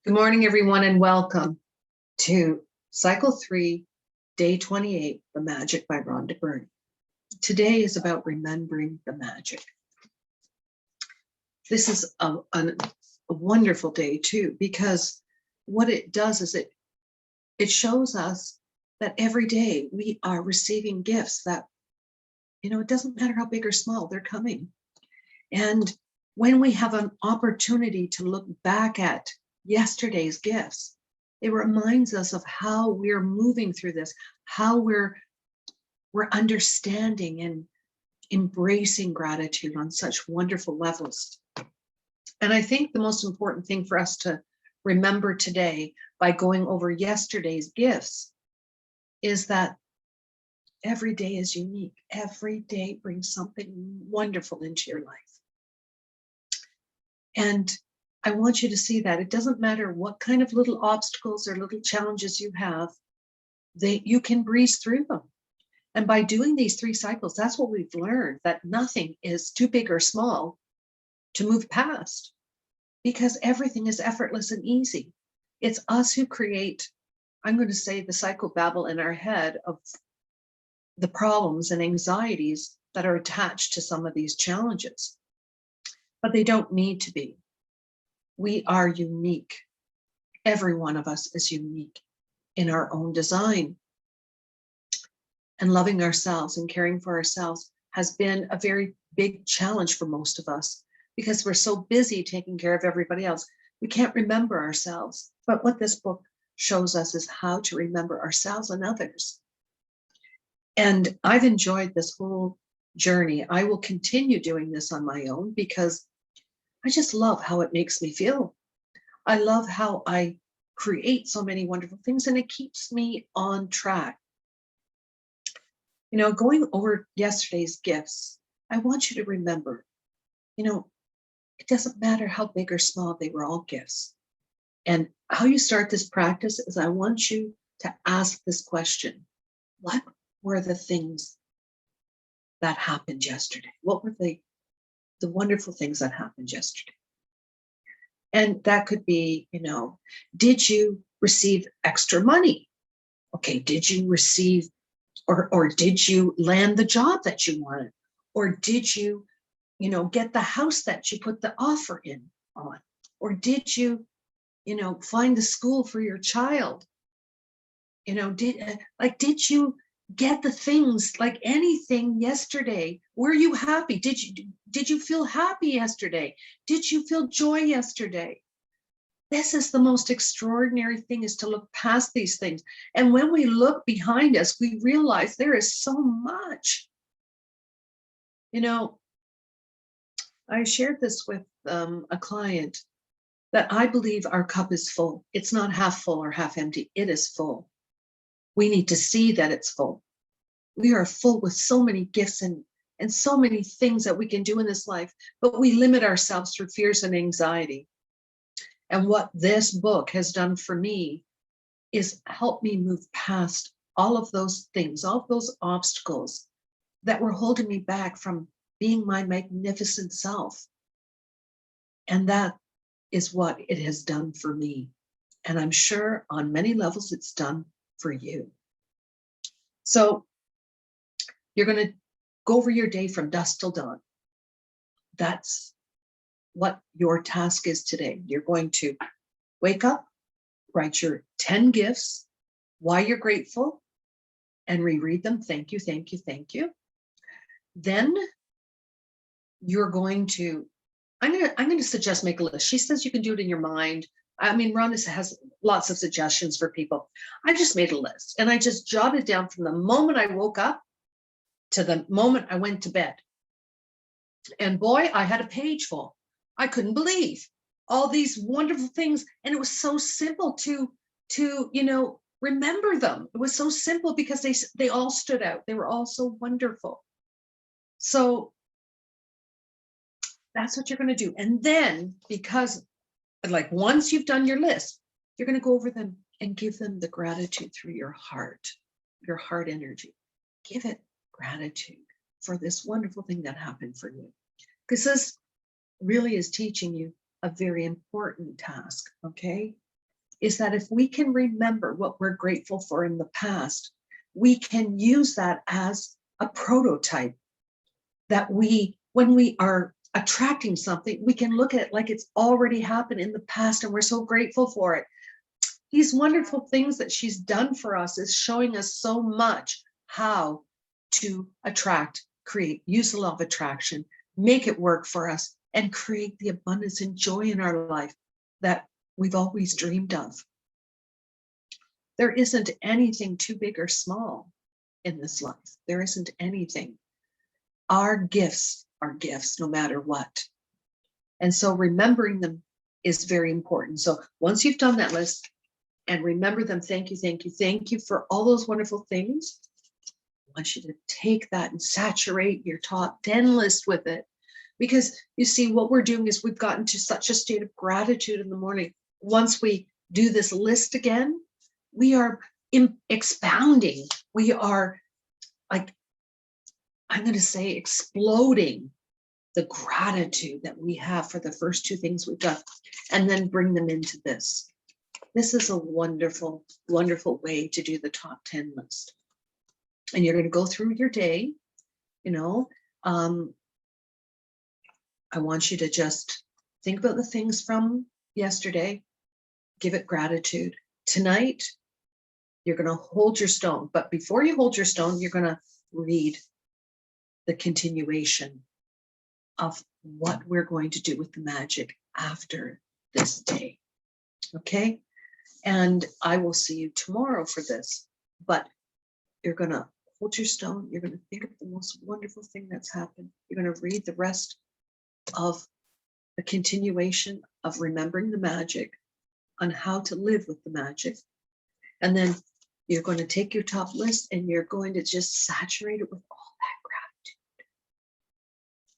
Good morning, everyone, and welcome to Cycle 3, Day 28, The Magic by Rhonda Byrne. Today is about remembering the magic. This is a wonderful day, too, because what it does is it shows us that every day we are receiving gifts that, it doesn't matter how big or small, they're coming. And when we have an opportunity to look back at yesterday's gifts, it reminds us of how we're moving through this, how we're understanding and embracing gratitude on such wonderful levels. And I think the most important thing for us to remember today by going over yesterday's gifts is that every day is unique. Every day brings something wonderful into your life. And I want you to see that it doesn't matter what kind of little obstacles or little challenges you have, you can breeze through them. And by doing these 3 cycles, that's what we've learned, that nothing is too big or small to move past, because everything is effortless and easy. It's us who create, I'm going to say, the psychobabble in our head of the problems and anxieties that are attached to some of these challenges. But they don't need to be. We are unique. Every one of us is unique in our own design. And loving ourselves and caring for ourselves has been a very big challenge for most of us because we're so busy taking care of everybody else. We can't remember ourselves. But what this book shows us is how to remember ourselves and others. And I've enjoyed this whole journey. I will continue doing this on my own because I just love how it makes me feel. I love how I create so many wonderful things, and it keeps me on track. Going over yesterday's gifts, I want you to remember, it doesn't matter how big or small, they were all gifts. And how you start this practice is I want you to ask this question: what were the things that happened yesterday? What were the wonderful things that happened yesterday? And that could be, did you receive extra money? Okay, did you receive, or did you land the job that you wanted? Or did you, get the house that you put the offer in on? Or did you, find the school for your child? Did you get the things, like anything yesterday? Were you happy? Did you feel happy yesterday? Did you feel joy yesterday? This is the most extraordinary thing, is to look past these things. And when we look behind us, we realize there is so much. I shared this with a client, that I believe our cup is full. It's not half full or half empty. It is full. We need to see that it's full. We are full with so many gifts and so many things that we can do in this life, but we limit ourselves through fears and anxiety. And what this book has done for me is help me move past all of those things, all of those obstacles that were holding me back from being my magnificent self. And that is what it has done for me. And I'm sure on many levels it's done for you. So you're going to go over your day from dusk till dawn. That's what your task is today. You're going to wake up, write your 10 gifts, why you're grateful, and reread them. Thank you, thank you, thank you. Then you're going to, I'm going to suggest make a list. She says you can do it in your mind. I mean, Rhonda has lots of suggestions for people. I just made a list, and I just jotted down from the moment I woke up to the moment I went to bed. And boy, I had a page full. I couldn't believe all these wonderful things. And it was so simple to remember them. It was so simple because they all stood out. They were all so wonderful. So that's what you're going to do. And then, because once you've done your list, you're going to go over them and give them the gratitude through your heart energy. Give it gratitude for this wonderful thing that happened for you. Because this really is teaching you a very important task, okay? is that if we can remember what we're grateful for in the past, we can use that as a prototype that when we are attracting something, we can look at it like it's already happened in the past and we're so grateful for it. These wonderful things that she's done for us is showing us so much how to attract, create, use the law of attraction, make it work for us, and create the abundance and joy in our life that we've always dreamed of. There isn't anything too big or small in this life. There isn't anything. Our gifts are gifts no matter what. And so remembering them is very important. So once you've done that list and remember them, thank you, thank you, thank you for all those wonderful things. I want you to take that and saturate your top 10 list with it. Because you see, what we're doing is we've gotten to such a state of gratitude in the morning. Once we do this list again, we are expounding. We are, like, I'm going to say, exploding the gratitude that we have for the first two things we've done, and then bring them into this. This is a wonderful, wonderful way to do the top 10 list. And you're going to go through your day, you know. I want you to just think about the things from yesterday, give it gratitude. Tonight, you're going to hold your stone. But before you hold your stone, you're going to read the continuation of what we're going to do with the magic after this day. Okay? And I will see you tomorrow for this. But you're going to hold your stone. You're going to think of the most wonderful thing that's happened. You're going to read the rest of the continuation of remembering the magic on how to live with the magic. And then you're going to take your top list and you're going to just saturate it with all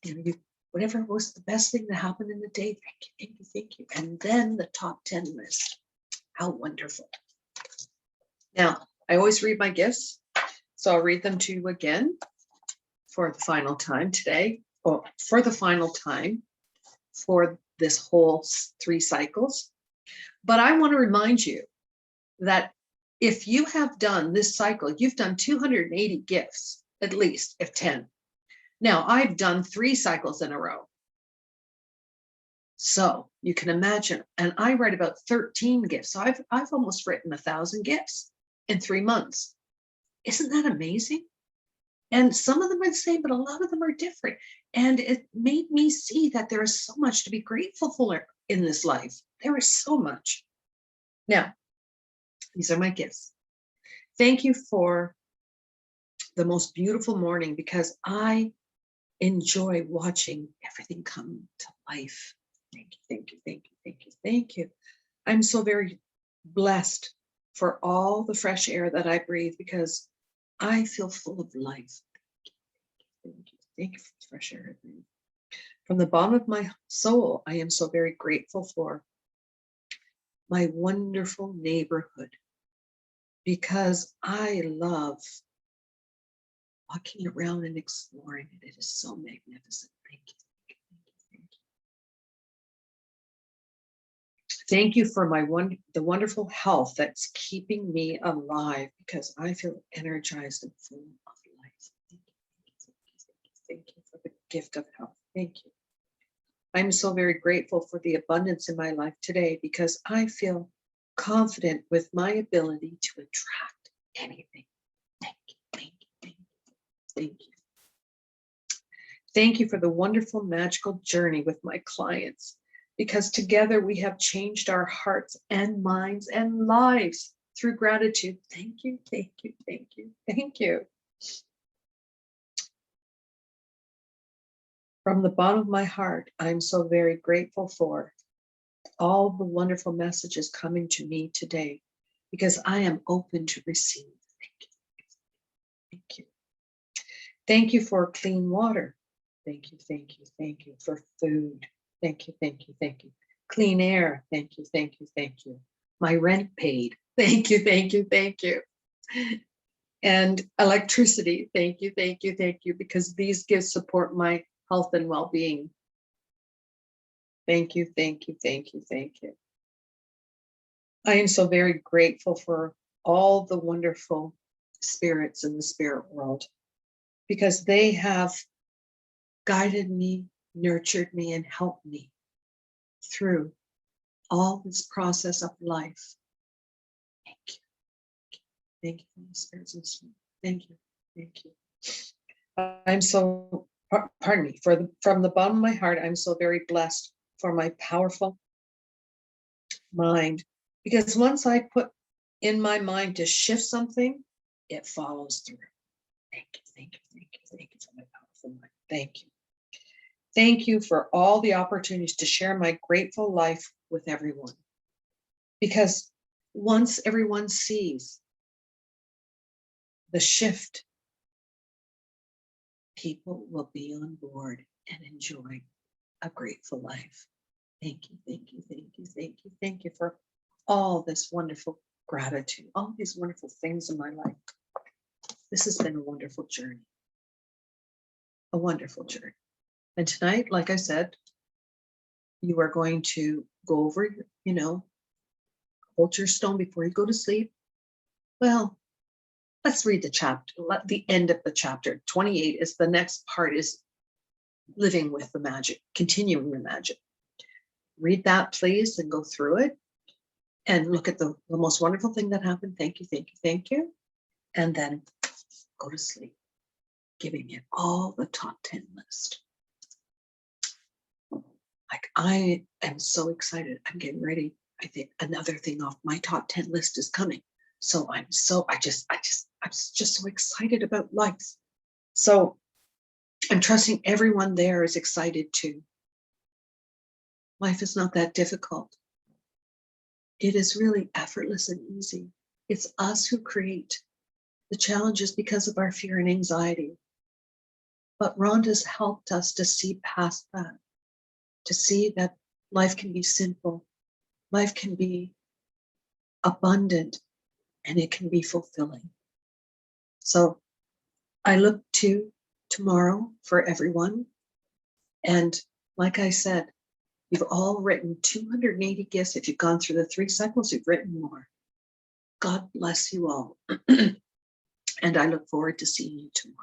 that gratitude. Whatever was the best thing that happened in the day, thank you, thank you, thank you. And then the top 10 list. How wonderful. Now, I always read my gifts, so I'll read them to you again for the final time today, or for the final time for this whole 3 cycles. But I want to remind you that if you have done this cycle, you've done 280 gifts, at least, if 10. Now, I've done 3 cycles in a row. So you can imagine, and I write about 13 gifts. So I've almost written 1,000 gifts in 3 months. Isn't that amazing? And some of them are the same, but a lot of them are different. And it made me see that there is so much to be grateful for in this life. There is so much. Now, these are my gifts. Thank you for the most beautiful morning, because I enjoy watching everything come to life. Thank you, thank you, thank you, thank you, thank you. I'm so very blessed for all the fresh air that I breathe, because I feel full of life. Thank you, thank you for the fresh air I breathe. From the bottom of my soul, I am so very grateful for my wonderful neighborhood, because I love walking around and exploring it. It is so magnificent. Thank you. Thank you for the wonderful health that's keeping me alive, because I feel energized and full of life. Thank you, thank you for the gift of health. Thank you. I'm so very grateful for the abundance in my life today, because I feel confident with my ability to attract anything. Thank you, thank you, thank you, thank you. Thank you for the wonderful magical journey with my clients, because together we have changed our hearts and minds and lives through gratitude. Thank you, thank you, thank you, thank you. From the bottom of my heart, I'm so very grateful for all the wonderful messages coming to me today, because I am open to receive. Thank you, thank you. Thank you for clean water. Thank you, thank you, thank you. For food. Thank you, thank you, thank you. Clean air. Thank you, thank you, thank you. My rent paid. Thank you, thank you, thank you. And electricity. Thank you, thank you, thank you, because these gifts support my health and well-being. Thank you, thank you, thank you, thank you. I am so very grateful for all the wonderful spirits in the spirit world because they have guided me, nurtured me, and helped me through all this process of life. Thank you. Thank you for the spirits and spirit. Thank you. Thank you. I'm so, pardon me, from the bottom of my heart, I'm so very blessed for my powerful mind, because once I put in my mind to shift something, it follows through. Thank you, thank you, thank you, thank you for my powerful mind. Thank you. Thank you for all the opportunities to share my grateful life with everyone. Because once everyone sees the shift, people will be on board and enjoy a grateful life. Thank you, thank you, thank you, thank you, thank you for all this wonderful gratitude, all these wonderful things in my life. This has been a wonderful journey. A wonderful journey. And tonight, like I said, you are going to go over, hold your stone before you go to sleep. Well, let's read the chapter, the end of the chapter. 28 is the next part, is living with the magic, continuing the magic. Read that, please, and go through it and look at the most wonderful thing that happened. Thank you, thank you, thank you. And then go to sleep, giving it all the top 10 list. Like, I am so excited. I'm getting ready. I think another thing off my top 10 list is coming. So I'm so excited about life. So I'm trusting everyone there is excited too. Life is not that difficult. It is really effortless and easy. It's us who create the challenges because of our fear and anxiety. But Rhonda's helped us to see past that, to see that life can be simple, life can be abundant, and it can be fulfilling. So I look to tomorrow for everyone. And like I said, you've all written 280 gifts. If you've gone through the 3 cycles, you've written more. God bless you all. And I look forward to seeing you tomorrow.